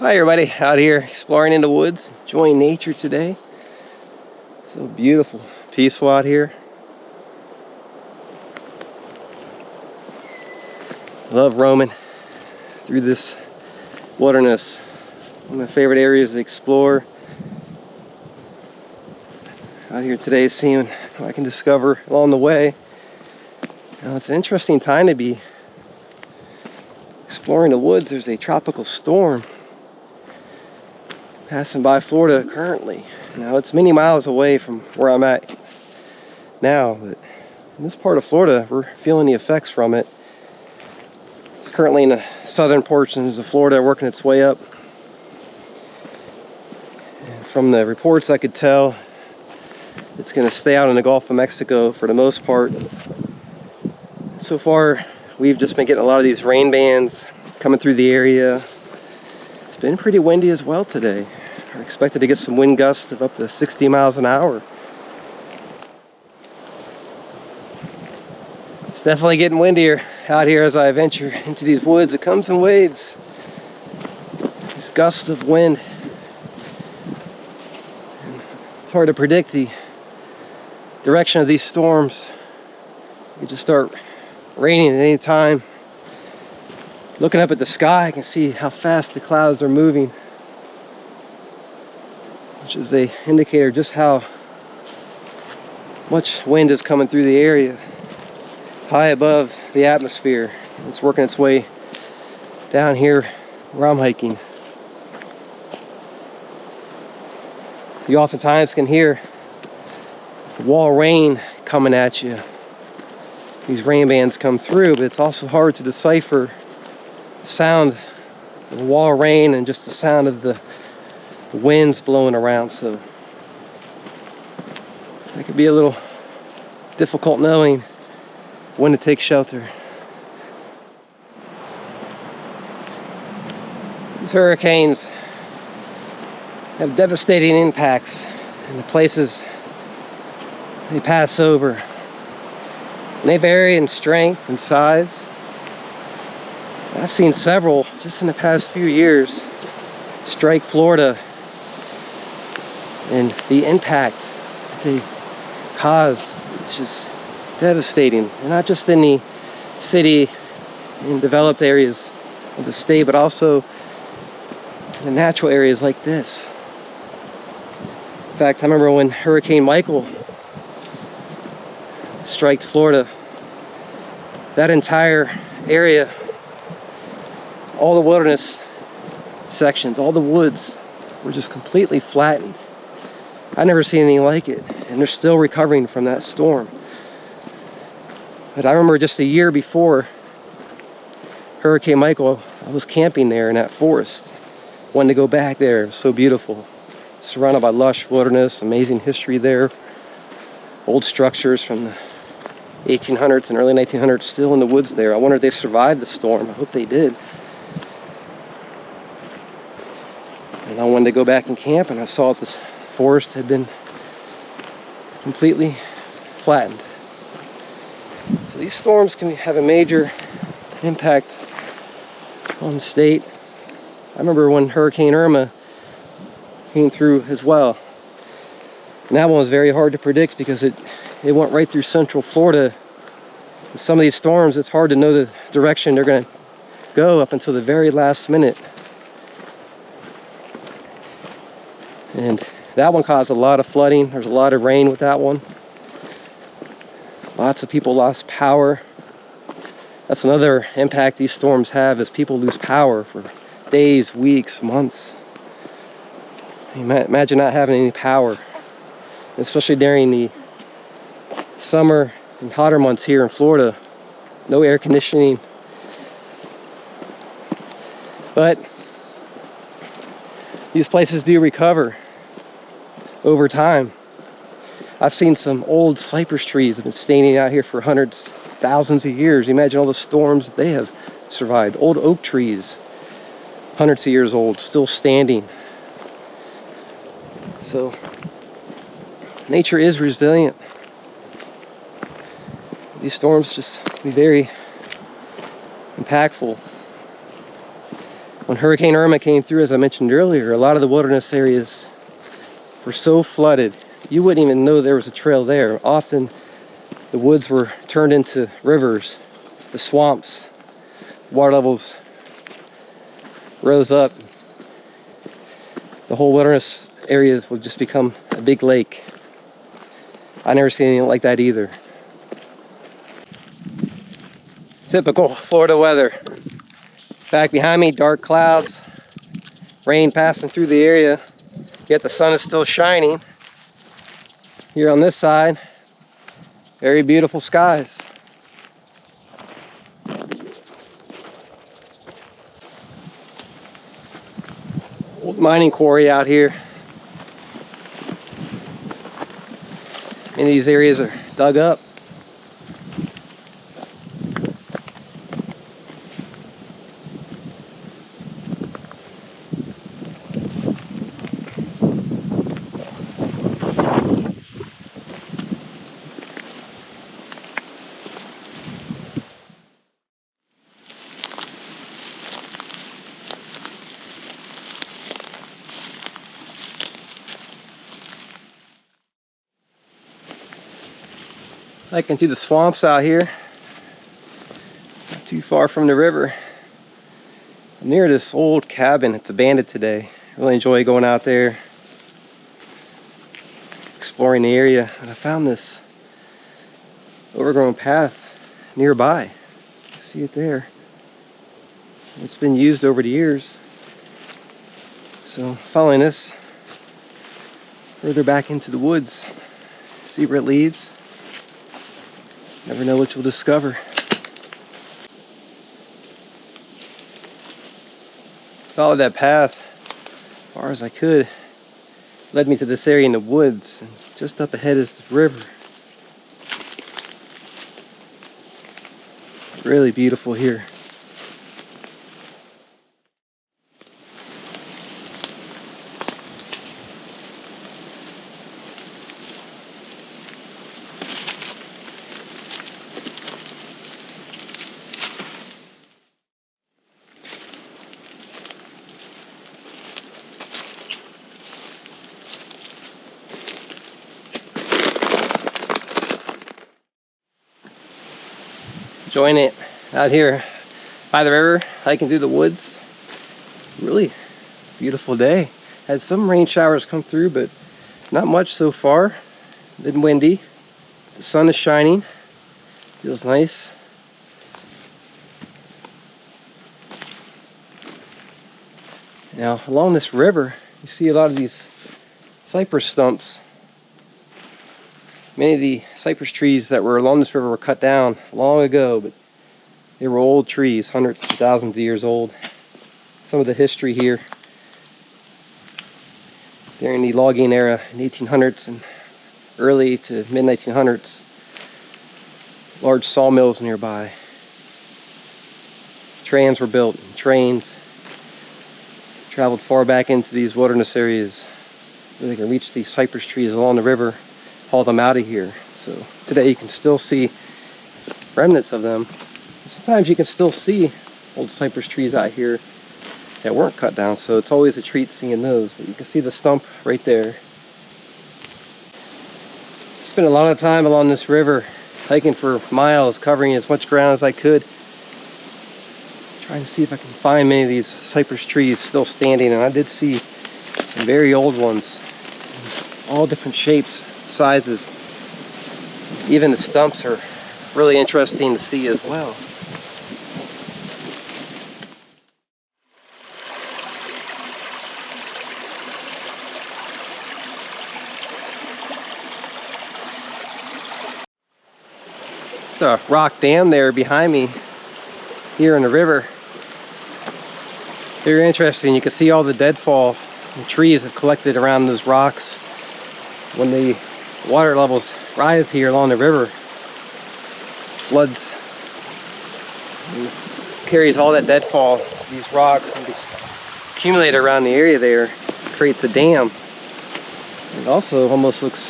Hi everybody, out here exploring in the woods, enjoying nature today. So beautiful, peaceful out here. Love roaming through this wilderness. One of my favorite areas to explore. Out here today, seeing what I can discover along the way. Now, it's an interesting time to be exploring the woods. There's a tropical storm passing by Florida currently. Now it's many miles away from where I'm at now, but in this part of Florida we're feeling the effects from it. It's currently in the southern portions of Florida, working its way up. And from the reports I could tell, it's going to stay out in the Gulf of Mexico for the most part. So far we've just been getting a lot of these rain bands coming through the area. It's been pretty windy as well today. We're expected to get some wind gusts of up to 60 miles an hour. It's definitely getting windier out here as I venture into these woods. It comes in waves. These gusts of wind. And it's hard to predict the direction of these storms. You just start raining at any time. Looking up at the sky, I can see how fast the clouds are moving, which is an indicator just how much wind is coming through the area, high above the atmosphere. It's working its way down here where I'm hiking. You oftentimes can hear the wall of rain coming at you. These rain bands come through, but it's also hard to decipher the sound of the wall of rain and just the sound of the winds blowing around. So it could be a little difficult knowing when to take shelter. These hurricanes have devastating impacts in the places they pass over. And they vary in strength and size. I've seen several just in the past few years strike Florida, and the impact that they cause is just devastating. And not just in the city and developed areas of the state, but also in the natural areas like this. In fact, I remember when Hurricane Michael struck Florida, that entire area, all the wilderness sections, all the woods were just completely flattened. I've never seen anything like it, and they're still recovering from that storm. But I remember just a year before Hurricane Michael, I was camping there in that forest. Wanted to go back there. It was so beautiful. Surrounded by lush wilderness, amazing history there. Old structures from the 1800s and early 1900s still in the woods there. I wonder if they survived the storm. I hope they did. And I wanted to go back and camp, and I saw that this forest had been completely flattened. So these storms can have a major impact on the state. I remember when Hurricane Irma came through as well. And that one was very hard to predict because it went right through central Florida. And some of these storms, it's hard to know the direction they're going to go up until the very last minute. And that one caused a lot of flooding. There's a lot of rain with that one. Lots of people lost power. That's another impact these storms have, is people lose power for days, weeks, months. Imagine not having any power, especially during the summer and hotter months here in Florida. No air conditioning. But these places do recover over time. I've seen some old cypress trees that have been standing out here for hundreds, thousands of years. Imagine all the storms that they have survived. Old oak trees, hundreds of years old, still standing. So nature is resilient. These storms just can be very impactful. When Hurricane Irma came through, as I mentioned earlier, a lot of the wilderness areas were so flooded, you wouldn't even know there was a trail there. Often the woods were turned into rivers, the swamps, water levels rose up. The whole wilderness area would just become a big lake. I never seen anything like that either. Typical Florida weather. Back behind me, dark clouds, rain passing through the area, yet the sun is still shining. Here on this side, very beautiful skies. Old mining quarry out here. Many of these areas are dug up. Hiking through the swamps out here, not too far from the river. I'm near this old cabin. It's abandoned today. Really enjoy going out there, exploring the area. And I found this overgrown path nearby. See it there. It's been used over the years. So following this further back into the woods, see where it leads. Never know what you'll discover. Followed that path as far as I could. Led me to this area in the woods, and just up ahead is the river. Really beautiful here. Enjoying it out here by the river, hiking through the woods. Really beautiful day. Had some rain showers come through, but not much so far. Been windy. The sun is shining. Feels nice. Now along this river, you see a lot of these cypress stumps. Many of the cypress trees that were along this river were cut down long ago, but they were old trees, hundreds of thousands of years old. Some of the history here during the logging era in the 1800s and early to mid 1900s. Large sawmills nearby. Trams were built, and trains traveled far back into these wilderness areas where they can reach these cypress trees along the river, haul them out of here. So today you can still see remnants of them. Sometimes you can still see old cypress trees out here that weren't cut down, so it's always a treat seeing those. But you can see the stump right there. Spent a lot of time along this river, hiking for miles, covering as much ground as I could, trying to see if I can find many of these cypress trees still standing. And I did see some very old ones, all different shapes, sizes. Even the stumps are really interesting to see as well. There's a rock dam there behind me here in the river. Very interesting. You can see all the deadfall and trees have collected around those rocks. When the water levels rise here along the river, floods and carries all that deadfall to these rocks and gets accumulated around the area there, creates a dam. It also almost looks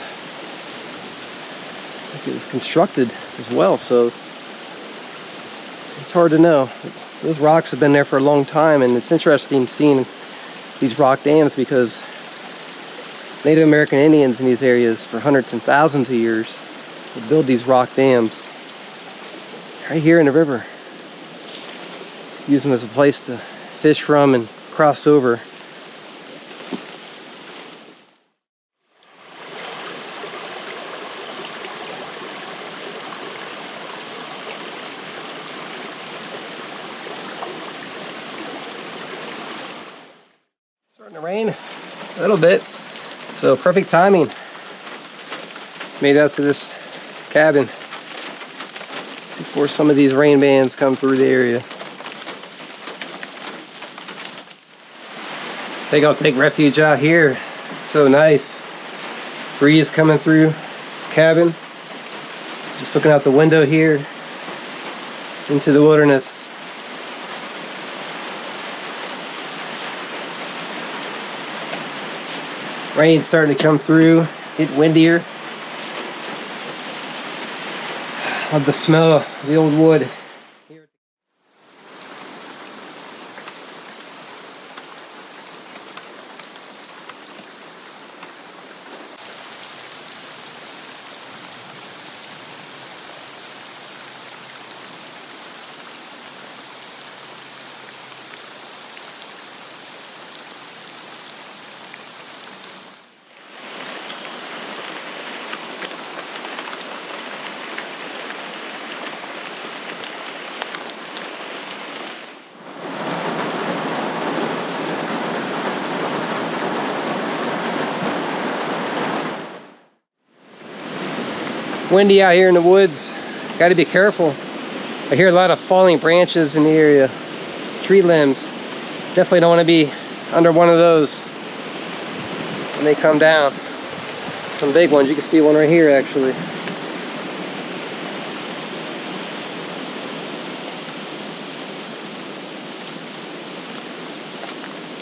like it was constructed as well, so it's hard to know. Those rocks have been there for a long time, and it's interesting seeing these rock dams because Native American Indians in these areas for hundreds and thousands of years would build these rock dams right here in the river. Use them as a place to fish from and cross over. Starting to rain a little bit, so perfect timing. Made out to this cabin before some of these rain bands come through the area. I think I'll take refuge out here. It's so nice. Breeze coming through cabin. Just looking out the window here into the wilderness. Rain's starting to come through, get windier. Love the smell of the old wood. Windy out here in the woods. Got to be careful. I hear a lot of falling branches in the area, tree limbs. Definitely don't want to be under one of those when they come down. Some big ones. You can see one right here actually.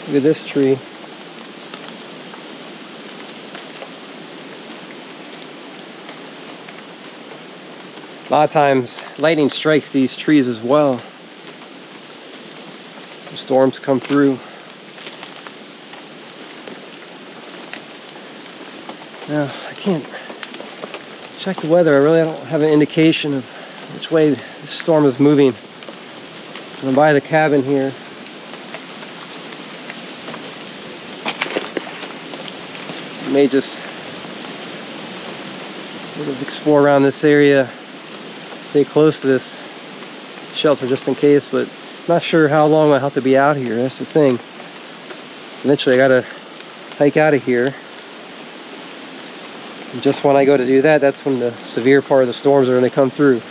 Look at this tree. A lot of times lightning strikes these trees as well. The storms come through. Now I can't check the weather. I really don't have an indication of which way the storm is moving. I'm by the cabin here. I may just sort of explore around this area. Stay close to this shelter just in case, but not sure how long I'll have to be out here. That's the thing. Eventually I gotta hike out of here. And just when I go to do that, that's when the severe part of the storms are going to come through.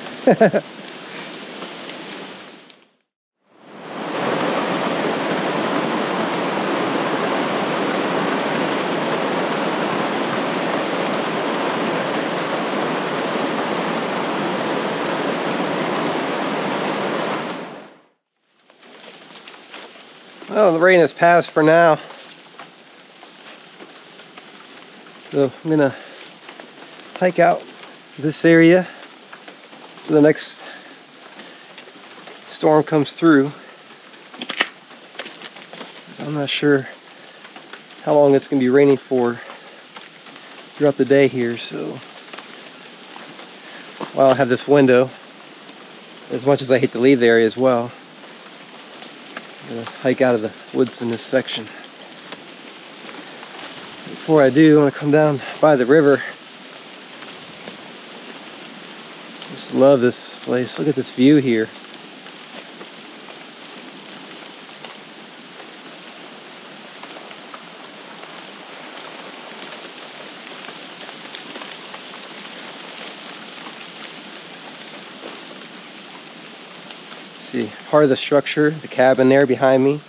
Well, the rain has passed for now, so I'm gonna hike out this area till the next storm comes through. I'm not sure how long it's gonna be raining for throughout the day here, so while I have this window, as much as I hate to leave the area as well, I'm gonna hike out of the woods in this section. Before I do, I want to come down by the river. Just love this place. Look at this view here. See, part of the structure, the cabin there behind me,